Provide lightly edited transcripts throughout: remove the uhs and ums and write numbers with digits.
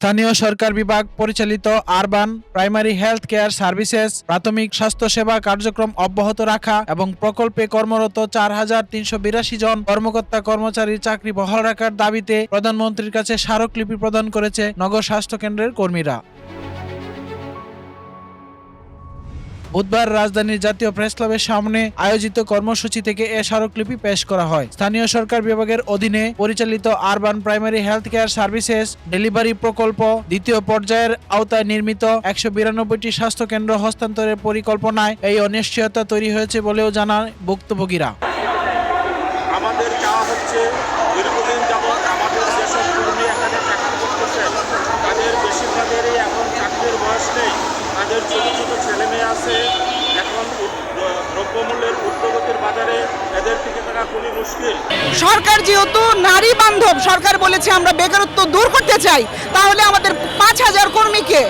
স্থানীয় সরকার বিভাগ পরিচালিত urban primary health care services প্রাথমিক স্বাস্থ্যসেবা কার্যক্রম অব্যাহত রাখা এবং প্রকল্পে কর্মরত ৪,৩৮২ জন কর্মকর্তা কর্মচারীর চাকরি বহাল রাখার দাবিতে প্রধানমন্ত্রীর কাছে স্মারকলিপি প্রদান করেছে নগর স্বাস্থ্য কেন্দ্রের কর্মীরা। বুধবার রাজধানীর জাতীয় প্রেসক্লাবের সামনে আয়োজিত কর্মসূচি থেকে এ স্মারকলিপি পেশ করা হয়। স্থানীয় সরকার বিভাগের অধীনে পরিচালিত urban primary health care services delivery প্রকল্প দ্বিতীয় পর্যায়ের আওতায় নির্মিত ১৯২টি স্বাস্থ্যকেন্দ্র হস্তান্তরের পরিকল্পনায় এই অনিশ্চয়তা তৈরি হয়েছে বলেও জানান ভুক্তভোগীরা। আমাদের চাওয়া হচ্ছে দীর্ঘদিন যাবৎ আমাদের যেসব কর্মী এখানে চাকরি করতেছেন তাদের বেশিরভাগেরই এখন চাকরির বয়স নেই। তাদের ছোটো ছোটো ছেলে মেয়ে আছে। এখন দ্রব্যমূল্যের ঊর্ধ্বগতির বাজারে এদের টিকে থাকা খুবই মুশকিল। সরকার যেহেতু নারী বান্ধব সরকার বলেছে আমরা বেকারত্ব দূর করতে চাই, তাহলে আমাদের ৫,০০০ কর্মীকে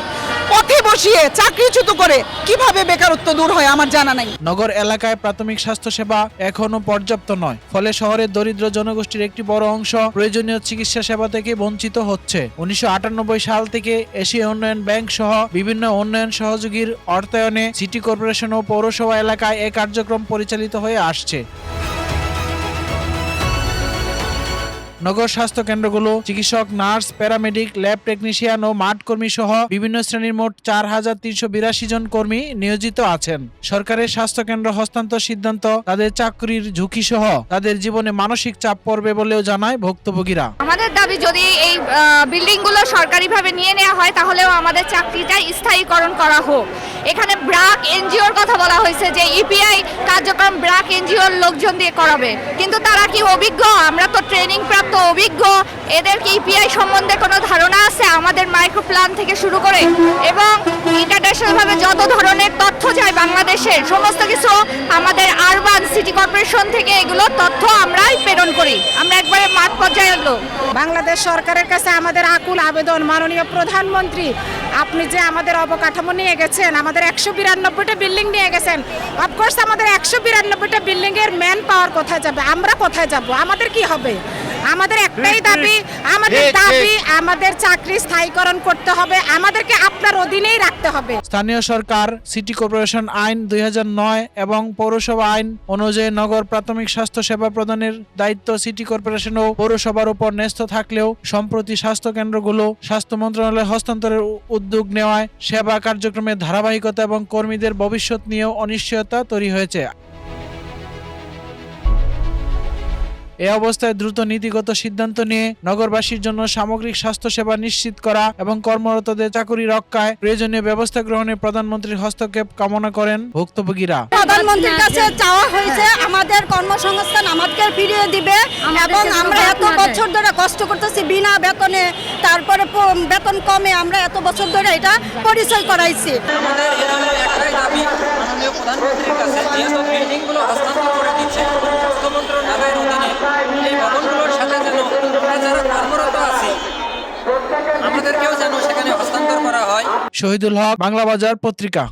পথে বসিয়ে চাকরিচ্যুত করে কিভাবে বেকারত্ব দূর হয় আমার জানা নাই। নগর এলাকায় প্রাথমিক স্বাস্থ্যসেবা এখনো পর্যাপ্ত নয়, ফলে শহরের দরিদ্র জনগোষ্ঠীর একটি বড় অংশ প্রয়োজনীয় চিকিৎসা সেবা থেকে বঞ্চিত হচ্ছে। ১৯৯৮ সাল থেকে এশিয়া উন্নয়ন ব্যাংক সহ বিভিন্ন উন্নয়ন সহযোগীর অর্থায়নে সিটি কর্পোরেশন ও পৌরসভা এলাকায় এ কার্যক্রম পরিচালিত হয়ে আসছে। নগর স্বাস্থ্য কেন্দ্রগুলো চিকিৎসক, নার্স, প্যারামেডিক, ল্যাব টেকনিশিয়ান ও মাঠ কর্মী সহ বিভিন্ন শ্রেণীর মোট ৪,৩৮২ জন কর্মী নিয়োজিত আছেন। সরকারের স্বাস্থ্য কেন্দ্র হস্তান্তর সিদ্ধান্ত তাদের চাকরির ঝুঁকি সহ তাদের জীবনে মানসিক চাপ পড়বে বলেও জানায় ভুক্তভোগীরা। আমাদের দাবি যদি এই বিল্ডিংগুলো সরকারিভাবে নিয়ে নেওয়া হয় তাহলেও আমাদের চাকরিটা স্থায়ীকরণ করা হোক। এখানে ব্র্যাক এনজিওর কথা বলা হয়েছে যে ইপিআই কার্যক্রম ব্র্যাক এনজিওর লোকজন দিয়ে করাবে, কিন্তু তারা কি অভিজ্ঞ? আমরা তো ট্রেনিং প্রাপ্ত অভিজ্ঞ। এদের কি ইপিআই সম্বন্ধে কোনো ধারণা আছে? আমাদের মাইক্রো প্ল্যান থেকে শুরু করে এবং ইন্টারন্যাশনালভাবে যত ধরনের তথ্য যায় বাংলাদেশের সমস্ত কিছু আমাদের আরবান সিটি কর্পোরেশন থেকে এগুলো তথ্য আমরাই প্রেরণ করি। আমরা একবারে মাঠ পর্যায়ের লোক। বাংলাদেশ সরকারের কাছে আমাদের আকুল আবেদন, মাননীয় প্রধানমন্ত্রী আপনি যে আমাদের অবকাঠামো নিয়ে গেছেন, আমাদের ১৯২টা বিল্ডিং নিয়ে গেছেন, অফকোর্স আমাদের ১৯২টা বিল্ডিং এর ম্যান পাওয়ার কোথায় যাবে? আমরা কোথায় যাব? আমাদের কি হবে? আমাদের একটাই দাবি, আমাদের চাকরি স্থায়ীকরণ করতে হবে, আমাদেরকে আপনার অধীনেই রাখতে হবে। স্থানীয় সরকার সিটি কর্পোরেশন আইন ২০০৯ এবং পৌরসভা আইন অনুযায়ী নগর প্রাথমিক স্বাস্থ্য সেবা প্রদানের দায়িত্ব সিটি কর্পোরেশন ও পৌরসভার উপর ন্যস্ত থাকলেও সম্প্রতি স্বাস্থ্য কেন্দ্রগুলো স্বাস্থ্য মন্ত্রণালয়ে হস্তান্তরের উদ্যোগ নেওয়ায় সেবা কার্যক্রমের ধারাবাহিকতা এবং কর্মীদের ভবিষ্যৎ নিয়েও অনিশ্চয়তা তৈরি হয়েছে। এ অবস্থায় দ্রুত নীতিগত সিদ্ধান্ত নিয়ে নগরবাসীর জন্য সামগ্রিক স্বাস্থ্যসেবা নিশ্চিত করা এবং কর্মরতদের চাকরি রক্ষায় প্রয়োজনীয় ব্যবস্থা গ্রহণে প্রধানমন্ত্রীর হস্তক্ষেপ কামনা করেন ভুক্তভোগীরা। প্রধানমন্ত্রীর কাছে চাওয়া হয়েছে আমাদের কর্মসংস্থান আমাদের ফিরিয়ে দিবে এবং আমরা এত বছর ধরে কষ্ট করতেছি বিনা বেতনে, তারপরে বেতন কমে আমরা এত বছর ধরে এটা পরিচয় করাইছি। আমাদের এখানে একটাই দাবি মাননীয় প্রধানমন্ত্রীর কাছে, যেহেতু বিল্ডিংগুলো হস্তান্তর করে দিচ্ছে স্বাস্থ্য মন্ত্রণালয়ের অধীনে, এই ভবনগুলোর সাথে যেন আমরা যারা কর্মরত আছি আমাদেরকেও যেন সেখানে হস্তান্তর করা হয়। শহীদুল হক, বাংলা বাজার পত্রিকা।